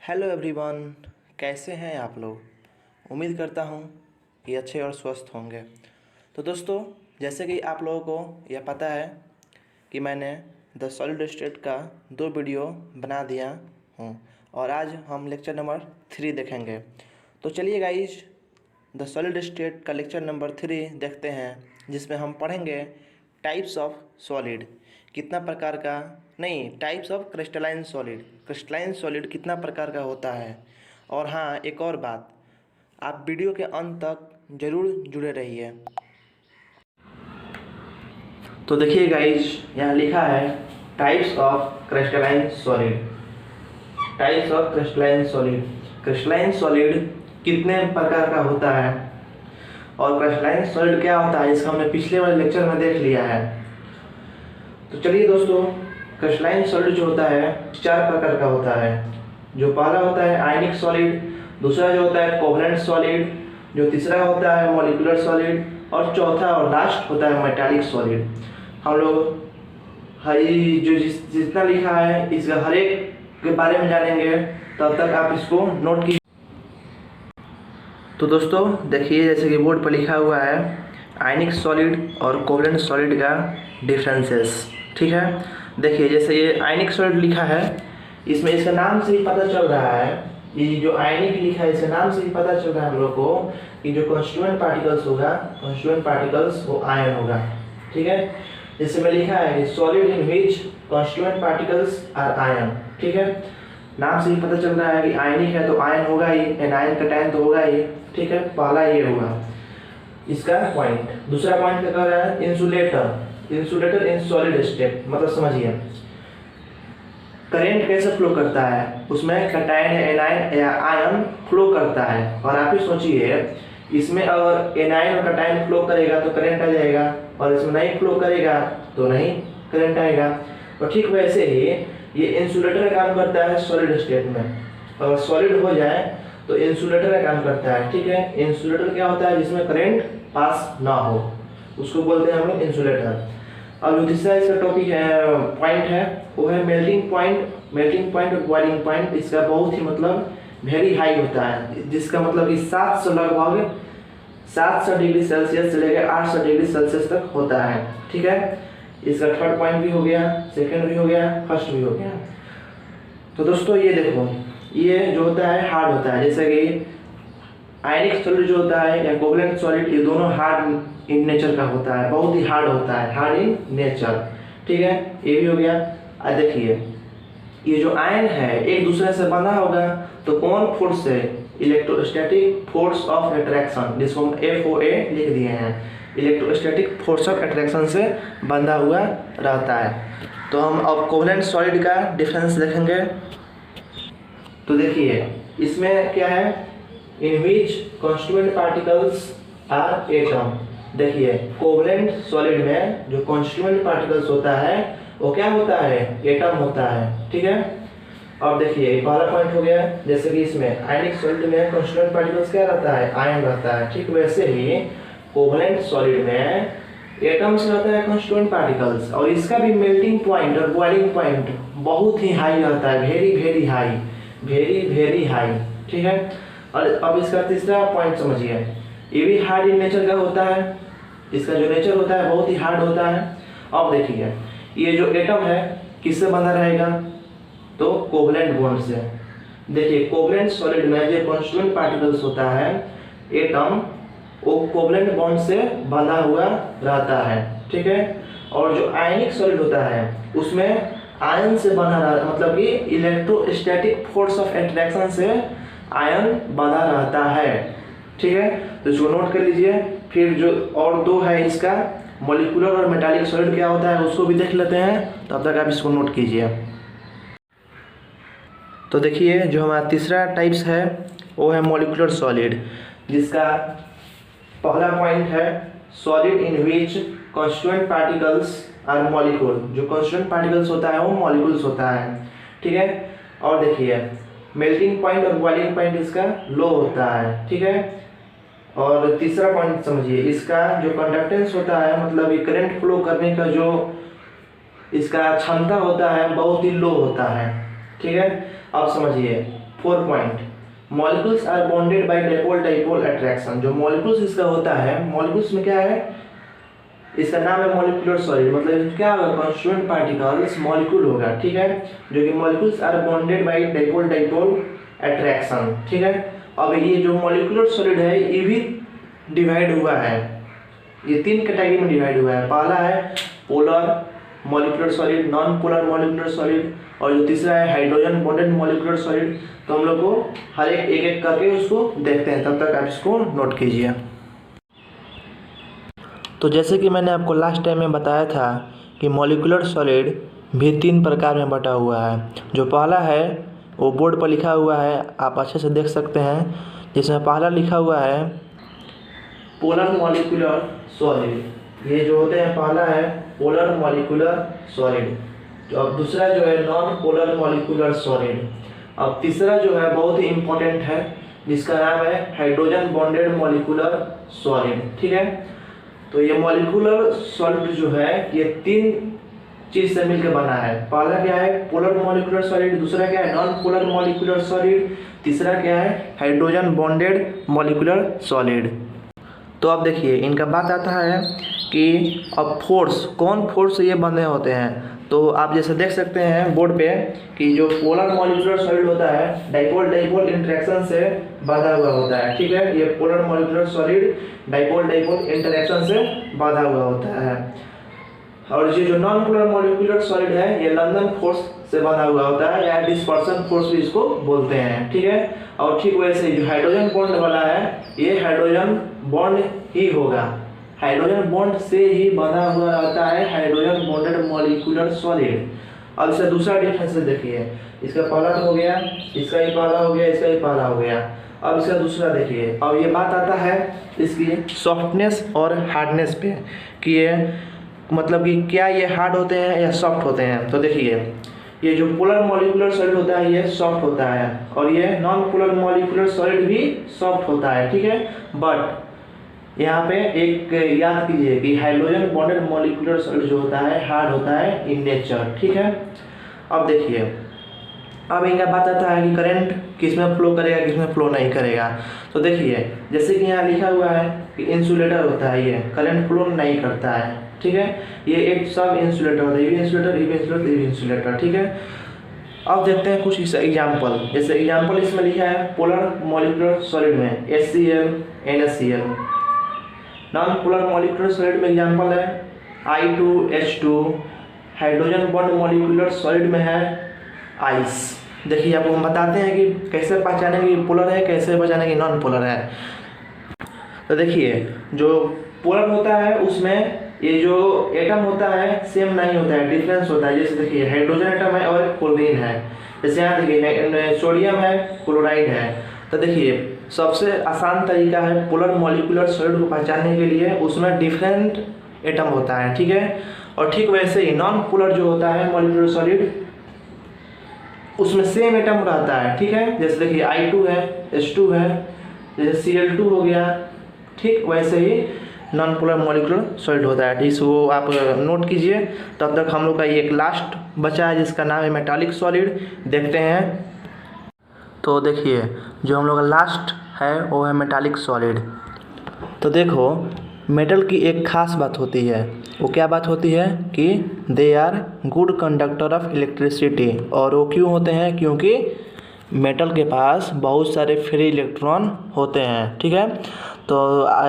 Hello everyone, कैसे हैं आप लोग। उम्मीद करता हूं कि अच्छे और स्वस्थ होंगे। तो दोस्तों, जैसे कि आप लोगों को यह पता है कि मैंने द सॉलिड स्टेट का 2 वीडियो बना दिया हूं और आज हम लेक्चर नंबर 3 देखेंगे। तो चलिए गाइज, द सॉलिड स्टेट का लेक्चर नंबर 3 देखते हैं, जिसमें हम पढ़ेंगे टाइप्स ऑफ सॉलिड, कितना प्रकार का नहीं, types of crystalline solid, crystalline solid कितना प्रकार का होता है। और हाँ, एक और बात, आप वीडियो के अंत तक ज़रूर जुड़े रहिए। तो देखिए गाइज, यहाँ लिखा है types of crystalline solid. Types of crystalline solid, crystalline solid कितने प्रकार का होता है और क्रिस्टलाइन सॉलिड क्या होता है, इसका हमने पिछले वाले लेक्चर में देख लिया है। तो चलिए दोस्तों, क्रिस्टलाइन सॉलिड जो होता है 4 प्रकार का होता है। जो पहला होता है आयनिक सॉलिड, दूसरा जो होता है कोवलेंट सॉलिड, जो तीसरा होता है मॉलिक्यूलर सॉलिड, और चौथा और लास्ट होता है मेटालिक सॉलिड। हम लोग जितना लिखा है इसका हर एक के बारे में जानेंगे, तब तक आप इसको नोट कीजिए। तो दोस्तों देखिए, जैसे कि बोर्ड पर लिखा हुआ है आयनिक सॉलिड और कोवलेंट सॉलिड का डिफरेंसेस, ठीक है। देखिए, जैसे ये आयनिक सॉलिड लिखा है, इसमें इसका नाम से ही पता चल रहा है, ये जो आयनिक लिखा है इसके नाम से ही पता चल रहा है हम लोग को कि जो कॉन्स्टिट्यूएंट पार्टिकल्स होगा, कॉन्स्टिट्यूएंट पार्टिकल्स वो आयन होगा, ठीक है। जैसे में लिखा है solid in which constituent particles are ion, ठीक है। नाम से ही पता चल रहा है कि आयनिक है तो आयन होगा ही, एनायन कैटायन तो होगा ही, ठीक है। पहला ये होगा इसका पॉइंट। दूसरा पॉइंट क्या कह रहा है, insulator, insulator in solid state, मतलब समझिए करंट कैसे फ्लो करता है, उसमें कैटायन या एनायन या आयन फ्लो करता है। और आप ही सोचिए, इसमें अगर एनायन और कैटायन फ्लो करेगा तो करंट आ जाएगा, और इसमें नहीं फ्लो करेगा तो नहीं करंट आएगा। और ठीक वैसे ही ये इंसुलेटर का काम करता है सॉलिड स्टेट में। अगर सॉलिड हो जाए तो इंसुलेटर का काम करता है, ठीक है। इंसुलेटर क्या होता है, जिसमें करंट पास ना हो, उसको बोलते हैं हम लोग इंसुलेटर। और जो तीसरा इसका टॉपिक है, पॉइंट है, वो है मेल्टिंग पॉइंट। मेल्टिंग पॉइंट और बॉइलिंग पॉइंट इसका बहुत ही मतलब वेरी हाई होता है, जिसका मतलब कि 700 लगभग 700 डिग्री सेल्सियस से लेकर 800 डिग्री सेल्सियस तक होता है, ठीक है। इसका थर्ड पॉइंट भी हो गया, सेकंड भी हो गया, फर्स्ट भी हो गया। तो दोस्तों ये देखो, ये जो होता है हार्ड होता है, जैसे कि आयनिक सॉलिड जो होता है या कोवलेंट सॉलिड, ये दोनों हार्ड इन नेचर का होता है, बहुत ही हार्ड होता है, हार्ड इन नेचर, ठीक है। ये भी हो गया। अब देखिए, ये जो आयन है एक दूसरे से बंधा होगा तो कौन फोर्स से, इलेक्ट्रोस्टैटिक फोर्स ऑफ अट्रैक्शन, जिसको हम FOA लिख दिए हैं, इलेक्ट्रोस्टैटिक फोर्स ऑफ अट्रैक्शन से बंधा हुआ रहता है। तो हम अब कोवलेंट सॉलिड का डिफरेंस देखेंगे। तो देखिए, इसमें क्या है, इन which constituent particles are atom. देखिए, कोवलेंट सॉलिड में जो कॉन्स्टिट्यूएंट पार्टिकल्स होता है वो क्या होता है, एटम होता है, ठीक है। और देखिए, पहला पॉइंट हो गया, जैसे कि इसमें आयनिक सॉलिड में कॉन्स्टिट्यूएंट पार्टिकल्स क्या रहता है, आयन रहता है, ठीक वैसे ही कोवलेंट सॉलिड में एटम्स रहता है, कॉन्स्टिट्यूएंट पार्टिकल्स। और इसका भी मेल्टिंग पॉइंट और बॉइलिंग पॉइंट बहुत ही हाई रहता है, very very high, very very high, ठीक है। और अब इसका तीसरा पॉइंट समझिए, ये भी हार्ड इन नेचर का होता है, इसका जो नेचर होता है बहुत ही हार्ड होता है। अब देखिए, ये जो एटम है किससे बंधा रहेगा, तो कोवलेंट बॉन्ड से। देखिए, कोवलेंट सॉलिड में जो कॉन्स्टिट्यूएंट पार्टिकल्स होता है एटम, वो कोवलेंट बॉन्ड से बंधा हुआ रहता है, ठीक है। और जो आयनिक सॉलिड होता है उसमें आयन से बंधा रहता है, मतलब कि इलेक्ट्रोस्टैटिक फोर्स ऑफ अट्रैक्शन से आयन बंधा रहता है, ठीक है। तो इसको नोट कर लीजिए। फिर जो और दो है इसका, मॉलिक्यूलर और मेटालिक सॉलिड क्या होता है उसको भी देख लेते हैं, तब तक आप इसको नोट कीजिए। तो देखिए, जो हमारा तीसरा टाइप्स है वो है मॉलिक्यूलर सॉलिड, जिसका पहला पॉइंट है solid in which constituent particles are molecule. जो कॉन्स्टिट्यूएंट पार्टिकल्स होता है वो मॉलिक्यूल्स होता है, ठीक है। और देखिए, मेल्टिंग पॉइंट और बॉइलिंग पॉइंट इसका लो होता है, ठीक है। और तीसरा पॉइंट समझिए, इसका जो कंडक्टेंस होता है, मतलब ये करंट फ्लो करने का जो इसका क्षमता होता है बहुत ही लो होता है, ठीक है। अब समझिए, 4 point, molecules are bonded by dipole dipole attraction. जो मॉलिक्यूल्स इसका होता है, मॉलिक्यूल्स में क्या है, इसका नाम है मॉलिक्यूलर सॉलिड, मतलब क्या होगा, कॉन्स्टिट्यूएंट पार्टिकल्स मॉलिक्यूल होगा, ठीक है, जो कि molecules are bonded by dipole dipole attraction, ठीक है। अब ये जो मॉलिक्यूलर सॉलिड है ये भी डिवाइड हुआ है, ये 3 कैटेगरी में डिवाइड हुआ है। पहला है polar molecular solid, non polar molecular solid, और जो तीसरा है हाइड्रोजन बॉन्डेड मॉलिक्यूलर सॉलिड। तो हम लोग को हर एक एक करके उसको देखते हैं, तब तक आप इसको नोट कीजिए। तो जैसे कि मैंने आपको लास्ट टाइम में बताया था कि मॉलिक्यूलर सॉलिड भी 3 प्रकार में बटा हुआ है। जो पहला है वो बोर्ड पर लिखा हुआ है, आप अच्छे से देख सकते हैं, जिसमें पहला लिखा हुआ है पोलर मॉलिक्यूलर सॉलिड। ये जो होते हैं, पहला है पोलर मॉलिक्यूलर सॉलिड। अब दूसरा जो है नॉन पोलर मॉलिक्यूलर सॉलिड। अब तीसरा जो है बहुत ही इम्पोर्टेंट है, जिसका नाम है हाइड्रोजन बॉन्डेड मॉलिक्यूलर सॉलिड, ठीक है। तो ये मॉलिक्यूलर सॉलिड जो है ये 3 चीज से मिलकर बना है। पहला क्या है पोलर मॉलिक्यूलर सॉलिड, दूसरा क्या है नॉन पोलर मॉलिक्यूलर सॉलिड, तीसरा क्या है हाइड्रोजन बॉन्डेड मॉलिक्यूलर सॉलिड। तो अब देखिए इनका बात आता है कि अब फोर्स, कौन फोर्स से ये बंधे होते हैं। तो आप जैसे देख सकते हैं बोर्ड पे कि जो पोलर मॉलिक्यूलर सॉलिड होता है डाइपोल डाइपोल इंटरेक्शन से बांधा हुआ होता है, ठीक है। ये polar molecular solid dipole dipole interaction से बांधा हुआ होता है। और ये जो नॉन पोलर मॉलिक्यूलर सॉलिड है ये लंदन फोर्स से बंधा हुआ होता है, या डिस्पर्सन फोर्स भी इसको बोलते हैं, ठीक है। और ठीक वैसे जो हाइड्रोजन बॉन्ड वाला है ये हाइड्रोजन बॉन्ड ही होगा, हाइड्रोजन बॉन्ड से ही बंधा हुआ रहता है हाइड्रोजन बॉन्डेड मॉलिक्यूलर सॉलिड। अब इसका दूसरा डिफरेंस देखिए, इसका पहला तो हो गया, इसका ही पहला हो गया, इसका ही पहला हो गया। अब इसका दूसरा देखिए, अब ये बात आता है इसकी सॉफ्टनेस और हार्डनेस पे कि ये मतलब कि क्या ये हार्ड होते हैं या सॉफ्ट होते हैं। तो देखिए ये जो पोलर मॉलिक्यूलर सॉलिड होता है ये सॉफ्ट होता है, और ये नॉन पोलर मॉलिक्यूलर सॉलिड भी सॉफ्ट होता है, ठीक है। बट यहाँ पे एक याद कीजिए कि हाइड्रोजन बॉन्डेड मॉलिक्यूलर सॉलिड जो होता है हार्ड होता है इन नेचर, ठीक है। अब देखिए अब इनका बात आता है कि करंट किस में फ्लो करेगा किस में फ्लो नहीं करेगा। तो देखिए जैसे कि यहाँ लिखा हुआ है कि इंसुलेटर होता है, ये करंट फ्लो नहीं करता है, ठीक है। ये एक सब इंसुलेटर होता है, ये भी इंसुलेटर, ये भी इंसुलेटर, ये भी इंसुलेटर, ठीक है। अब देखते हैं कुछ एग्जाम्पल, जैसे एग्जाम्पल इसमें लिखा है पोलर मॉलिक्यूलर सॉलिड में HCl NaCl। Non polar molecular solid में एग्जाम्पल है I2H2। Hydrogen bond molecular solid में है आइस। देखिए आपको हम बताते हैं कि कैसे पहचाने कि पोलर है, कैसे पहचाने कि नॉन पोलर है। तो देखिए जो पोलर होता है उसमें ये जो एटम होता है सेम नहीं होता है, डिफरेंस होता है। जैसे देखिए हाइड्रोजन एटम है और क्लोरीन है, जैसे यहाँ देखिए सोडियम है क्लोराइड है। तो देखिए सबसे आसान तरीका है पोलर मॉलिक्यूलर सॉलिड को पहचानने के लिए, उसमें डिफरेंट एटम होता है, ठीक है। और ठीक वैसे ही नॉन पोलर जो होता है मॉलिक्यूलर सॉलिड उसमें सेम एटम रहता है, ठीक है। जैसे देखिए I2 है, H2 है, जैसे Cl2 हो गया, ठीक वैसे ही नॉन पोलर मॉलिक्यूलर सॉलिड होता है, ठीक। वो आप नोट कीजिए। तब तक हम लोग का ये एक लास्ट बचा है जिसका नाम है मेटालिक सॉलिड, देखते हैं। तो देखिए जो हम लोग का लास्ट है वो है मेटालिक सॉलिड। तो देखो मेटल की एक खास बात होती है, वो क्या बात होती है कि they are good conductor of electricity. और वो क्यों होते हैं, क्योंकि मेटल के पास बहुत सारे फ्री इलेक्ट्रॉन होते हैं, ठीक है। तो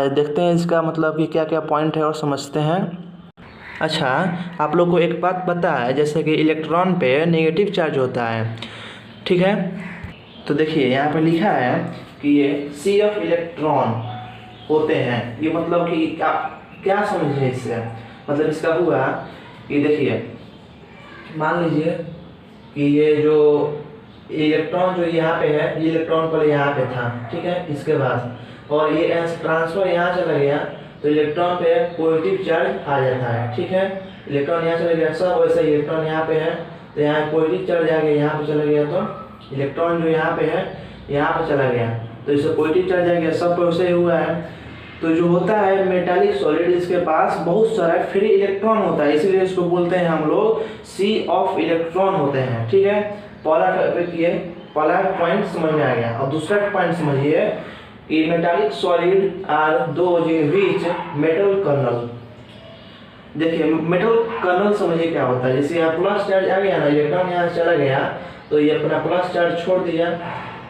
देखते हैं इसका मतलब कि क्या क्या पॉइंट है और समझते हैं। अच्छा आप लोग को एक बात पता है, जैसे कि इलेक्ट्रॉन पे नेगेटिव चार्ज होता है, ठीक है। तो देखिए यहाँ पे लिखा है कि ये सी ऑफ इलेक्ट्रॉन होते हैं। ये मतलब कि क्या समझे इससे, मतलब इसका हुआ कि देखिए मान लीजिए कि ये जो इलेक्ट्रॉन जो यहाँ पे है, ये इलेक्ट्रॉन पहले यहाँ पे था, ठीक है, इसके बाद और ये ट्रांसफर यहाँ चला गया तो इलेक्ट्रॉन पे पॉजिटिव चार्ज आ जाता है, ठीक है। इलेक्ट्रॉन यहाँ चला गया, सब वैसे इलेक्ट्रॉन यहाँ पे है तो यहाँ पॉजिटिव चार्ज आ गया, यहाँ पे चला गया तो इलेक्ट्रॉन जो यहाँ पे है यहाँ पे चला गया तो इससे पॉजिटिव चार्ज आ गया, सब वैसे ही हुआ है। तो जो होता है मेटालिक सॉलिड, इसके पास बहुत सारा फ्री इलेक्ट्रॉन होता है, इसीलिए इसको बोलते हैं हम लोग सी ऑफ इलेक्ट्रॉन होते हैं, ठीक है। पहला पॉइंट समझ में आ गया। और दूसरा पॉइंट समझिए कि metallic solid are those in which metal kernel. देखिए मेटल कर्नल समझिए क्या होता है। जैसे यहाँ प्लस चार्ज आ गया ना, इलेक्ट्रॉन यहाँ चला गया तो ये अपना प्लस चार्ज छोड़ दिया,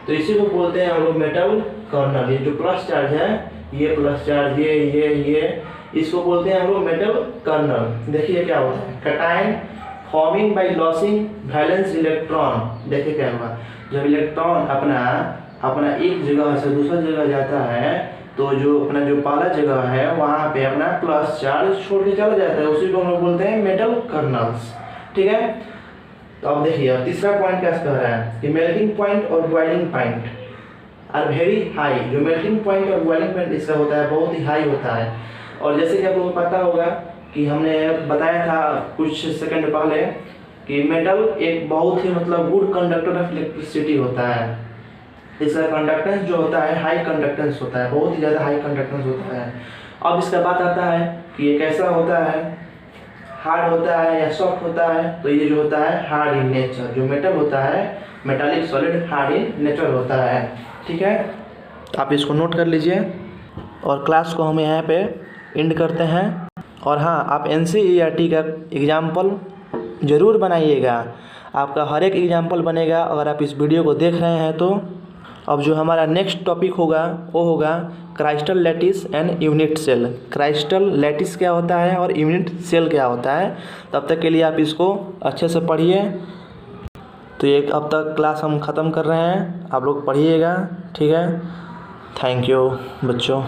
तो इसी को बोलते हैं हम लोग मेटल कर्नल। ये जो प्लस चार्ज है, ये प्लस चार्ज, ये इसको बोलते हैं हम लोग मेटल कर्नल। देखिए क्या होता है, cation forming by losing valence electron. देखिए क्या हुआ, जब इलेक्ट्रॉन अपना एक जगह से दूसरा जगह जाता है तो जो अपना जो पहला जगह है वहाँ पे अपना प्लस चार्ज छोड़ के चला जाता है, उसी को हम लोग बोलते हैं मेटल कर्नल्स। ठीक है, तो अब देखिए तीसरा पॉइंट क्या कह रहा है कि मेल्टिंग पॉइंट और boiling point are very high. जो मेल्टिंग पॉइंट और बॉइलिंग पॉइंट इसका होता है बहुत ही हाई होता है। और जैसे कि आप लोगों को पता होगा कि हमने बताया था कुछ सेकंड पहले कि मेटल एक बहुत ही मतलब गुड कंडक्टर ऑफ इलेक्ट्रिसिटी होता है। इसका कंडक्टेंस जो होता है हाई कंडक्टेंस होता है, बहुत ही ज़्यादा हाई कंडक्टेंस होता है। अब इसका बात आता है कि ये कैसा होता है, हार्ड होता है या सॉफ्ट होता है। तो ये जो होता है हार्ड इन नेचर, जो मेटल होता है metallic solid hard in nature होता है। ठीक है, तो आप इसको नोट कर लीजिए और क्लास को हम यहाँ पे एंड करते हैं। और हाँ, आप NCERT का एग्जाम्पल ज़रूर बनाइएगा, आपका हर एक एग्जाम्पल बनेगा अगर आप इस वीडियो को देख रहे हैं तो। अब जो हमारा नेक्स्ट टॉपिक होगा वो होगा crystal lattice and unit cell. Crystal lattice क्या होता है और यूनिट सेल क्या होता है, तब तक के लिए आप इसको अच्छे से पढ़िए। तो ये अब तक क्लास हम ख़त्म कर रहे हैं, आप लोग पढ़िएगा। ठीक है, थैंक यू बच्चों।